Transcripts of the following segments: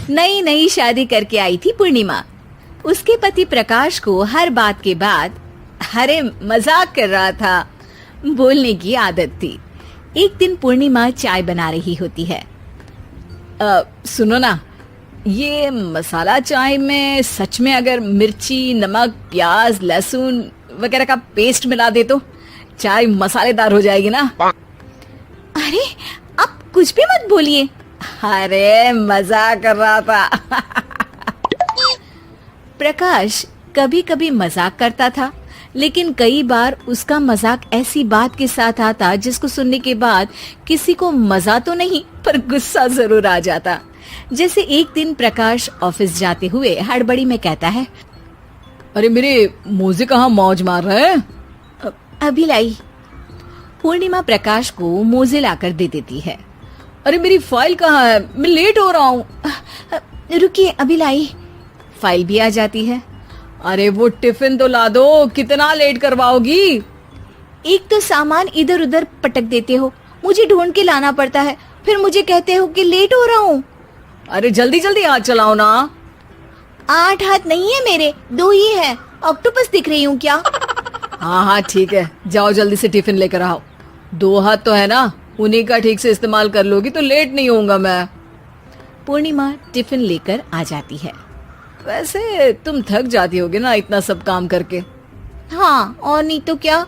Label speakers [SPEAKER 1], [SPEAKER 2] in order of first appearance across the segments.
[SPEAKER 1] नई नई शादी करके आई थी पूर्णिमा। उसके पति प्रकाश को हर बात के बाद अरे मजाक कर रहा था बोलने की आदत थी। एक दिन पूर्णिमा चाय बना रही होती है। सुनो ना, ये मसाला चाय में सच में अगर मिर्ची, नमक, प्याज, लहसुन वगैरह का पेस्ट मिला दे तो चाय मसालेदार हो जाएगी ना। अरे आप कुछ भी मत बोलिए। अरे मजाक कर रहा था। प्रकाश कभी कभी मजाक करता था, लेकिन कई बार उसका मजाक ऐसी बात के साथ आता जिसको सुनने के बाद किसी को मजा तो नहीं पर गुस्सा जरूर आ जाता। जैसे एक दिन प्रकाश ऑफिस जाते हुए हड़बड़ी में कहता है, अरे मेरे मोजे कहाँ मौज मार रहे हैं? अभी लाई। पूर्णिमा प्रकाश को मोजे लाकर दे देती है। अरे मेरी फाइल कहाँ है? मैं लेट हो रहा हूँ। रुकिए अभी लाई। फाइल भी आ जाती है। अरे वो टिफिन तो ला दो, कितना लेट करवाओगी? एक तो सामान इधर उधर पटक देते हो, मुझे ढूंढ के लाना पड़ता है, फिर मुझे कहते हो कि लेट हो रहा हूँ। अरे जल्दी जल्दी हाथ चलाओ ना। 8 हाथ नहीं है मेरे, 2 ही है। ऑक्टोपस दिख रही हूँ क्या? हाँ हाँ ठीक है, जाओ जल्दी से टिफिन लेकर आओ। 2 हाथ तो है ना, उन्हीं का ठीक से इस्तेमाल कर लोगी तो लेट नहीं होऊंगा मैं। पूर्णिमा टिफिन लेकर आ जाती है। वैसे तुम थक जाती होगी ना इतना सब काम करके। हाँ और नहीं तो क्या।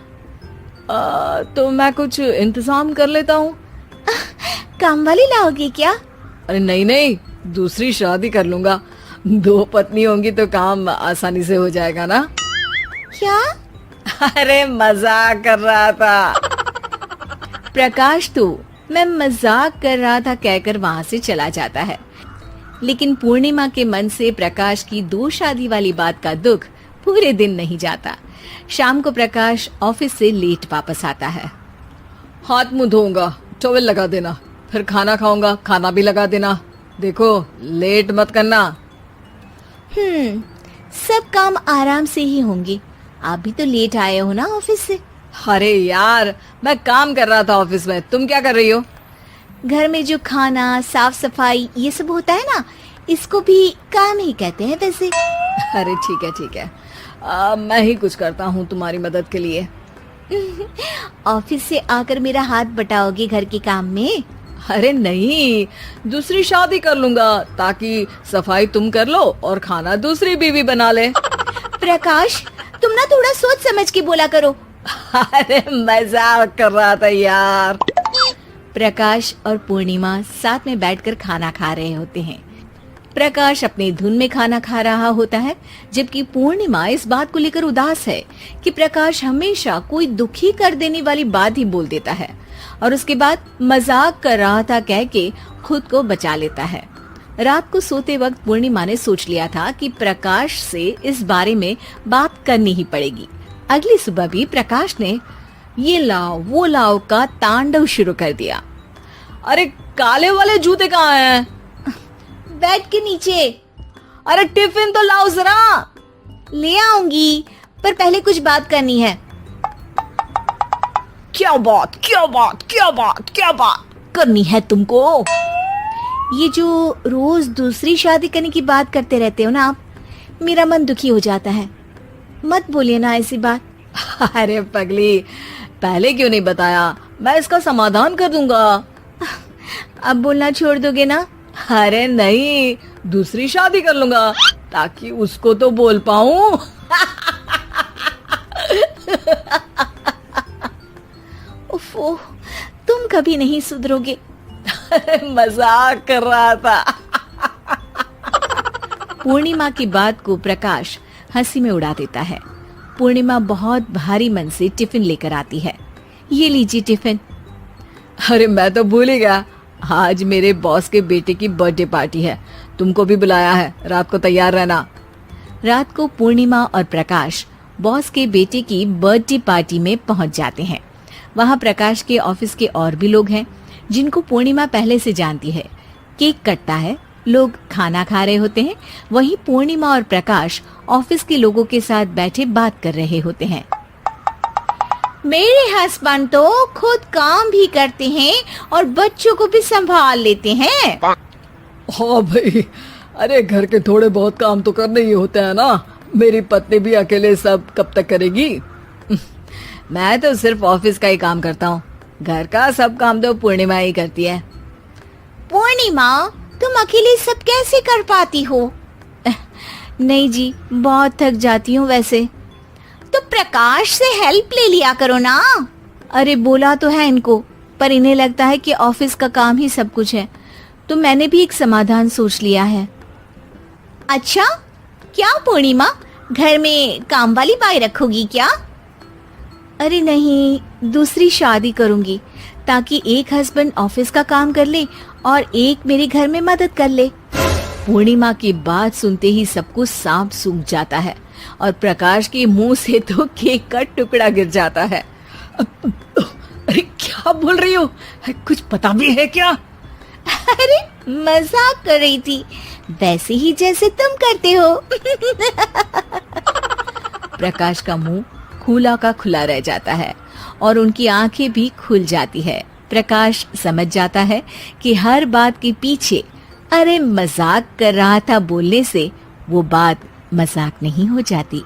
[SPEAKER 1] तो मैं कुछ इंतजाम कर लेता हूँ। काम वाली लाओगी क्या? अरे नहीं नहीं, दूसरी शादी कर लूंगा। 2 पत्नी होंगी तो काम आसानी से हो जाएगा ना। क्या? अरे मजाक कर रहा था। प्रकाश तो मैं मजाक कर रहा था कहकर वहाँ से चला जाता है। लेकिन पूर्णिमा के मन से प्रकाश की 2 शादी वाली बात का दुख पूरे दिन नहीं जाता। शाम को प्रकाश ऑफिस से लेट वापस आता है। हाथ मुंह धोऊंगा, टॉवेल लगा देना, फिर खाना खाऊंगा, खाना भी लगा देना। देखो लेट मत करना। सब काम आराम से ही होंगे। आप भी तो लेट आए हो ना ऑफिस से। अरे यार मैं काम कर रहा था ऑफिस में, तुम क्या कर रही हो? घर में जो खाना, साफ सफाई ये सब होता है ना, इसको भी काम ही कहते हैं वैसे। अरे ठीक है ठीक है, मैं ही कुछ करता हूँ तुम्हारी मदद के लिए। ऑफिस से आकर मेरा हाथ बटाओगे घर के काम में? अरे नहीं, दूसरी शादी कर लूंगा ताकि सफाई तुम कर लो और खाना दूसरी बीवी बना ले। प्रकाश तुम ना थोड़ा सोच समझ के बोला करो। अरे मजाक कर रहा था यार। प्रकाश और पूर्णिमा साथ में बैठकर खाना खा रहे होते हैं। प्रकाश अपनी धुन में खाना खा रहा होता है, जबकि पूर्णिमा इस बात को लेकर उदास है कि प्रकाश हमेशा कोई दुखी कर देने वाली बात ही बोल देता है और उसके बाद मजाक कर रहा था कह के खुद को बचा लेता है। रात को सोते वक्त पूर्णिमा ने सोच लिया था कि प्रकाश से इस बारे में बात करनी ही पड़ेगी। अगली सुबह भी प्रकाश ने ये लाओ वो लाओ का तांडव शुरू कर दिया। अरे काले वाले जूते कहाँ हैं? बेड के नीचे। अरे टिफिन तो लाओ जरा। ले आऊंगी, पर पहले कुछ बात करनी है। क्या बात क्या बात क्या बात क्या बात करनी है तुमको? ये जो रोज दूसरी शादी करने की बात करते रहते हो ना आप, मेरा मन दुखी हो जाता है। मत बोलिए ना ऐसी बात। अरे पगली, पहले क्यों नहीं बताया? मैं इसका समाधान कर दूंगा। अब बोलना छोड़ दोगे ना? अरे नहीं, दूसरी शादी कर लूंगा ताकि उसको तो बोल पाऊं। उफ़, तुम कभी नहीं सुधरोगे। मजाक कर रहा था। पूर्णिमा की बात को प्रकाश हंसी में उड़ा देता है। पूर्णिमा बहुत भारी मन से टिफिन लेकर आती है। ये लीजिए टिफिन। अरे मैं तो भूल ही गया, आज मेरे बॉस के बेटे की बर्थडे पार्टी है, तुमको भी बुलाया है, रात को तैयार रहना। रात को पूर्णिमा और प्रकाश बॉस के बेटे की बर्थडे पार्टी में पहुंच जाते हैं। वहां प्रकाश के ऑफिस के और भी लोग हैं जिनको पूर्णिमा पहले से जानती है। केक कटता है, लोग खाना खा रहे होते हैं। वहीं पूर्णिमा और प्रकाश ऑफिस के लोगों के साथ बैठे बात कर रहे होते हैं। मेरे हस्बैंड तो खुद काम भी करते हैं और बच्चों को भी संभाल लेते हैं।
[SPEAKER 2] हाँ भाई, अरे घर के थोड़े बहुत काम तो करने ही होते हैं ना, मेरी पत्नी भी अकेले सब कब तक करेगी।
[SPEAKER 1] मैं तो सिर्फ ऑफिस का ही काम करता हूँ, घर का सब काम तो पूर्णिमा ही करती है।
[SPEAKER 3] पूर्णिमा, तुम अकेले सब कैसे कर पाती हो?
[SPEAKER 1] नहीं जी, बहुत थक जाती हूँ वैसे।
[SPEAKER 3] तो प्रकाश से हेल्प ले लिया करो ना।
[SPEAKER 1] अरे बोला तो है इनको, पर इन्हें लगता है कि ऑफिस का काम ही सब कुछ है, तो मैंने भी एक समाधान सोच लिया है।
[SPEAKER 3] अच्छा, क्या पूर्णिमा, घर में काम वाली बाई रखोगी क्या?
[SPEAKER 1] अरे नहीं, दूसरी शादी करूंगी ताकि एक हस्बैंड ऑफिस का काम कर ले और एक मेरे घर में मदद कर ले। पूर्णिमा की बात सुनते ही सब कुछ सांप सूख जाता है और प्रकाश के मुंह से तो केक का टुकड़ा गिर जाता है।
[SPEAKER 2] अरे क्या बोल रही हो, कुछ पता भी है क्या?
[SPEAKER 3] अरे मजाक कर रही थी, वैसे ही जैसे तुम करते हो।
[SPEAKER 1] प्रकाश का मुंह खुला का खुला रह जाता है और उनकी आंखें भी खुल जाती है। प्रकाश समझ जाता है कि हर बात के पीछे अरे मजाक कर रहा था बोलने से वो बात मजाक नहीं हो जाती।